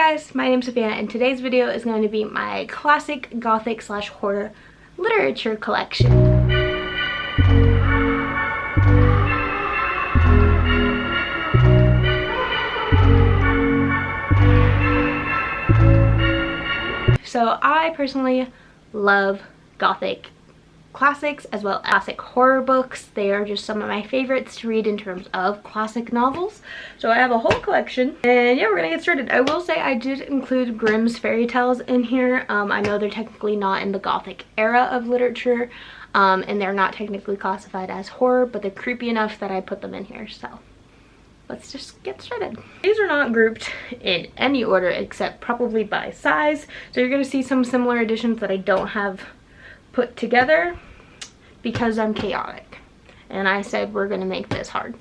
guys, my name's Sophia and today's video is going to be my classic Gothic / horror literature collection. So I personally love Gothic classics as well as classic horror books. They are just some of my favorites to read in terms of classic novels. So I have a whole collection and yeah, we're gonna get started. I will say I did include Grimm's fairy tales in here. I know they're technically not in the Gothic era of literature and they're not technically classified as horror, but they're creepy enough that I put them in here. So let's just get started. These are not grouped in any order except probably by size. So you're gonna see some similar editions that I don't have put together because I'm chaotic and I said we're gonna make this hard.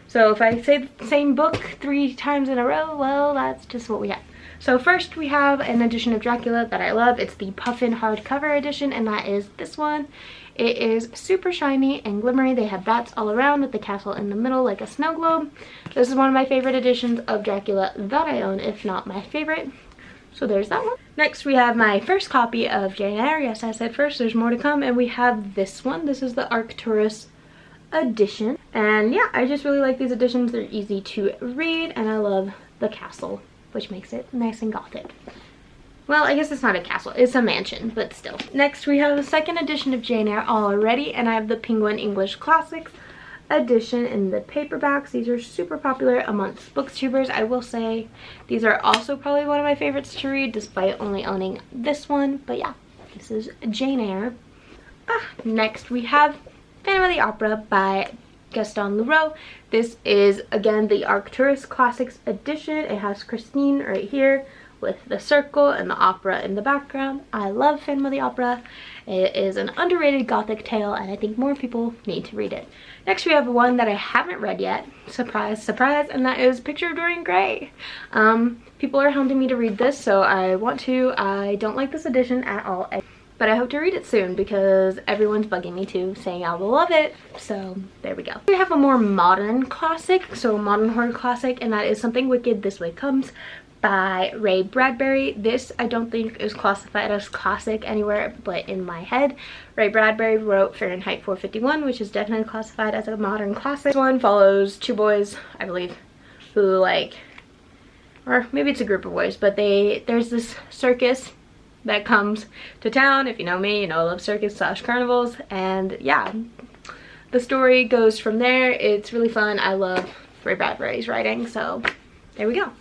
So if I say the same book 3 times in a row, well, that's just what we have. So first we have an edition of Dracula that I love. It's the Puffin hardcover edition and that is this one. It is super shiny and glimmery. They have bats all around with the castle in the middle like a snow globe. This is one of my favorite editions of Dracula that I own, if not my favorite. So there's that one. Next we have my first copy of Jane Eyre. Yes, I said first, there's more to come. And we have this one. This is the Arcturus edition. And yeah, I just really like these editions. They're easy to read and I love the castle, which makes it nice and Gothic. Well, I guess it's not a castle, it's a mansion, but still. Next we have the second edition of Jane Eyre already, and I have the Penguin English Classics edition in the paperbacks. These are super popular amongst booktubers. I will say these are also probably one of my favorites to read despite only owning this one, but yeah, this is Jane Eyre. Next we have Phantom of the Opera by Gaston Leroux. This is again the Arcturus Classics edition. It has Christine right here with the circle and the opera in the background. I love Phantom of the Opera. It is an underrated Gothic tale and I think more people need to read it. Next we have one that I haven't read yet, surprise surprise, and that is Picture of Dorian Gray. People are hounding me to read this, so I want to. I don't like this edition at all, but I hope to read it soon because everyone's bugging me to, saying I will love it. So there we go. We have a more modern classic, so a modern horror classic, and that is Something Wicked This Way Comes by Ray Bradbury. This I don't think is classified as classic anywhere but in my head. Ray Bradbury wrote Fahrenheit 451, which is definitely classified as a modern classic. This one follows 2 boys, I believe, who or maybe it's a group of boys, but there's this circus that comes to town. If you know me, you know I love circus / carnivals, and yeah, the story goes from there. It's really fun. I love Ray Bradbury's writing, so there we go.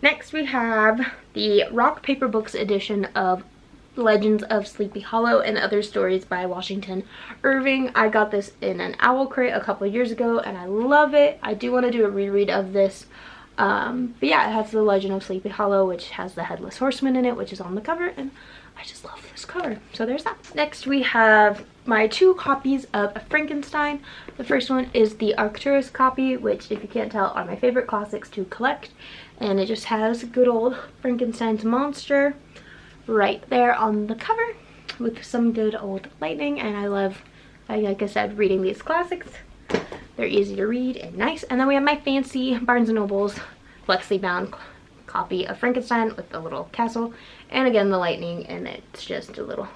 Next we have the Rock Paper Books edition of Legends of Sleepy Hollow and Other Stories by Washington Irving. I got this in an owl crate a couple of years ago and I love it. I do want to do a reread of this. But yeah, it has the Legend of Sleepy Hollow, which has the Headless Horseman in it, which is on the cover, and I just love this cover. So there's that. Next we have my 2 copies of Frankenstein. The first one is the Arcturus copy, which if you can't tell are my favorite classics to collect. And it just has good old Frankenstein's monster right there on the cover with some good old lightning. And I love, like I said, reading these classics. They're easy to read and nice. And then we have my fancy Barnes & Noble's flexi bound copy of Frankenstein with the little castle. And again, the lightning, and it's just a little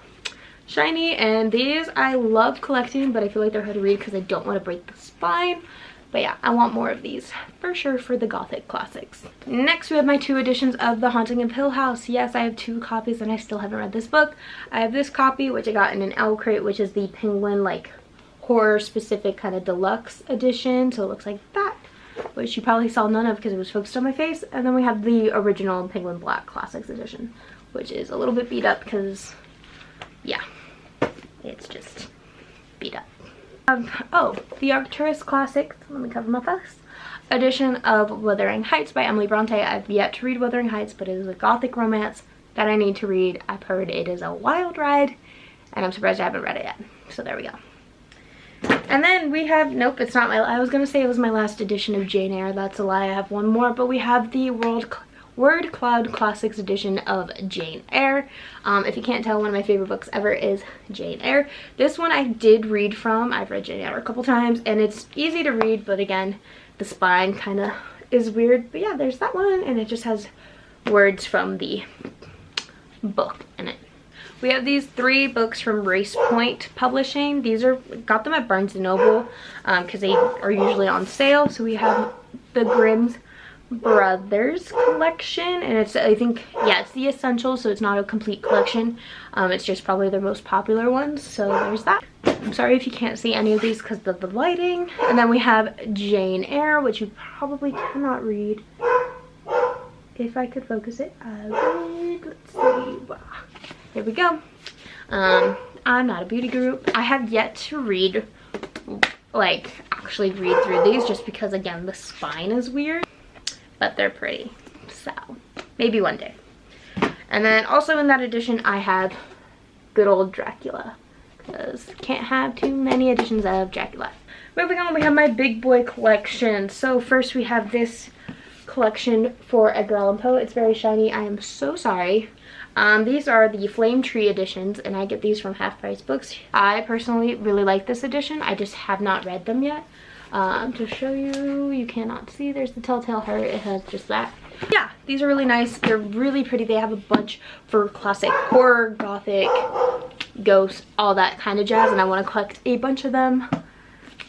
shiny. And these I love collecting, but I feel like they're hard to read because I don't want to break the spine. But yeah, I want more of these for sure for the Gothic classics. Next we have my 2 editions of The Haunting of Hill House. Yes, I have 2 copies and I still haven't read this book. I have this copy, which I got in an owl crate, which is the Penguin horror specific kind of deluxe edition. So it looks like that, which you probably saw none of because it was focused on my face. And then we have the original Penguin Black Classics edition, which is a little bit beat up because yeah, it's just beat up. The Arcturus Classics, let me cover my face, edition of Wuthering Heights by Emily Bronte. I've yet to read Wuthering Heights, but it is a Gothic romance that I need to read. I've heard it is a wild ride, and I'm surprised I haven't read it yet. So there we go. And then we have, nope, it's not I was gonna say it was my last edition of Jane Eyre. That's a lie, I have one more, but we have the Word Cloud Classics edition of Jane Eyre. If you can't tell, one of my favorite books ever is Jane Eyre. This one I did read from. I've read Jane Eyre a couple times and it's easy to read, but again, the spine kind of is weird. But yeah, there's that one, and it just has words from the book in it. We have these 3 books from Race Point Publishing. These are, got them at Barnes & Noble because they are usually on sale. So we have the Grimm's Brothers collection, and it's, I think, yeah, it's the essentials, so it's not a complete collection. It's just probably their most popular ones, so there's that. I'm sorry if you can't see any of these because of the lighting. And then we have Jane Eyre, which you probably cannot read. If I could focus it, I would. Let's see. Here we go. I'm not a beauty guru. I have yet to read, like, actually read through these, just because, again, the spine is weird. But they're pretty, so maybe one day. And then also in that edition I have good old Dracula, because can't have too many editions of Dracula. Moving on, we have my big boy collection. So first we have this collection for Edgar Allan Poe. It's very shiny. I am so sorry. These are the Flame Tree editions, and I get these from Half Price Books. I personally really like this edition. I just have not read them yet. To show you, you cannot see, there's the Telltale Heart. It has just that. Yeah, these are really nice. They're really pretty. They have a bunch for classic horror, gothic, ghosts, all that kind of jazz, and I want to collect a bunch of them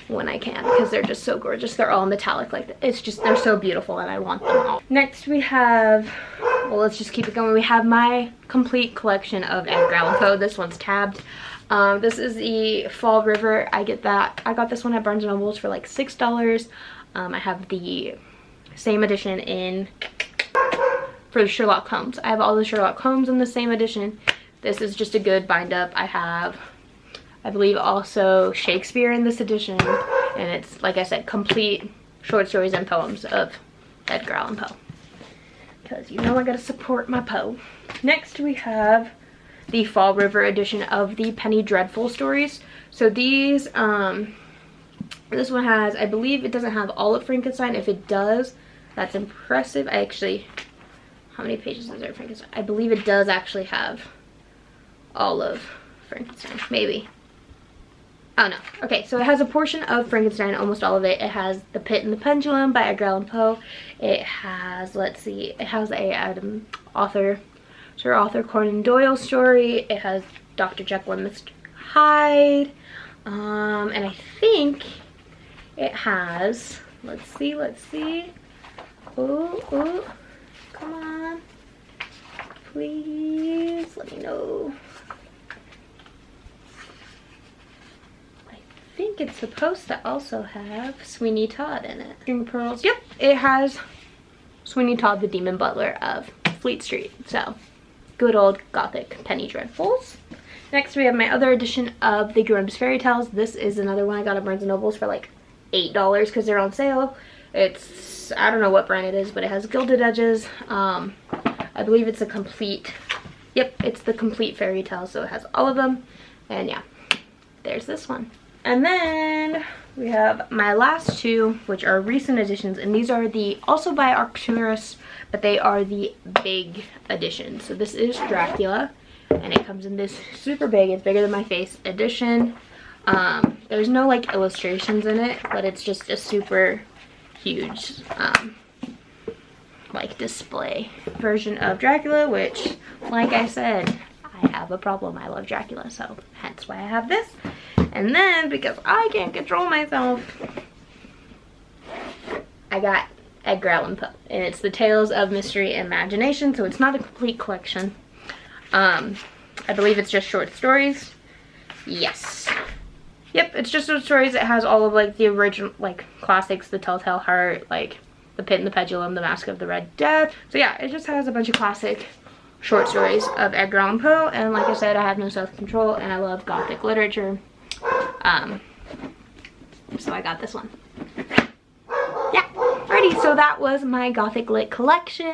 when I can because they're just so gorgeous. They're all metallic, like, it's just, they're so beautiful, and I want them all. Next we have, well, let's just keep it going. We have my complete collection of Edgar Allan Poe. This one's tabbed. This is the Fall River. I got this one at Barnes & Noble's for like $6. I have the same edition in for the Sherlock Holmes. I have all the Sherlock Holmes in the same edition. This is just a good bind up. I have, I believe, also Shakespeare in this edition, and it's, like I said, complete short stories and poems of Edgar Allan Poe, because you know I gotta support my Poe. Next we have the Fall River edition of the Penny Dreadful stories. So these, this one has, I believe it doesn't have all of Frankenstein. If it does, that's impressive. I actually, how many pages is there of Frankenstein? I believe it does actually have all of Frankenstein, maybe. Oh no, okay, so it has a portion of Frankenstein, almost all of it. It has The Pit and the Pendulum by Edgar Allan Poe. It has, let's see, it has a Sir Arthur Conan Doyle story. It has Dr. Jekyll and Mr. Hyde. And I think it has, let's see. Oh, come on. Please, let me know. I think it's supposed to also have Sweeney Todd in it. String of Pearls. Yep, it has Sweeney Todd, the Demon Butler of Fleet Street. So, good old gothic Penny Dreadfuls. Next we have my other edition of the Grimm's Fairy Tales. This is another one I got at Barnes & Noble's for like $8 because they're on sale. It's, I don't know what brand it is, but it has gilded edges. I believe it's a complete, yep, it's the complete fairy tale, so it has all of them. And yeah, there's this one. And then we have my last two, which are recent editions, and these are the, also by Arcturus, but they are the big edition. So this is Dracula, and it comes in this super big, it's bigger than my face edition. There's no like illustrations in it, but it's just a super huge like display version of Dracula, which, like I said, I have a problem. I love Dracula, so hence why I have this. And then, because I can't control myself, I got Edgar Allan Poe, and it's the Tales of Mystery and Imagination, so it's not a complete collection. I believe it's just short stories. Yes. Yep, it's just short stories. It has all of like the original, like, classics, The Telltale Heart, like The Pit and the Pendulum, The Mask of the Red Death. So yeah, it just has a bunch of classic short stories of Edgar Allan Poe, and like I said, I have no self-control, and I love Gothic literature. So I got this one. Yeah, alrighty, so that was my Gothic lit collection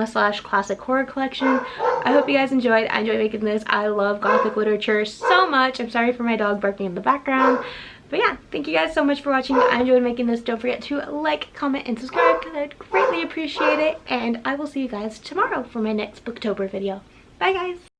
slash classic horror collection. I hope you guys enjoyed. I enjoyed making this. I love Gothic literature so much. I'm sorry for my dog barking in the background. But yeah, thank you guys so much for watching. I enjoyed making this. Don't forget to like, comment, and subscribe because I'd greatly appreciate it. And I will see you guys tomorrow for my next Booktober video. Bye guys!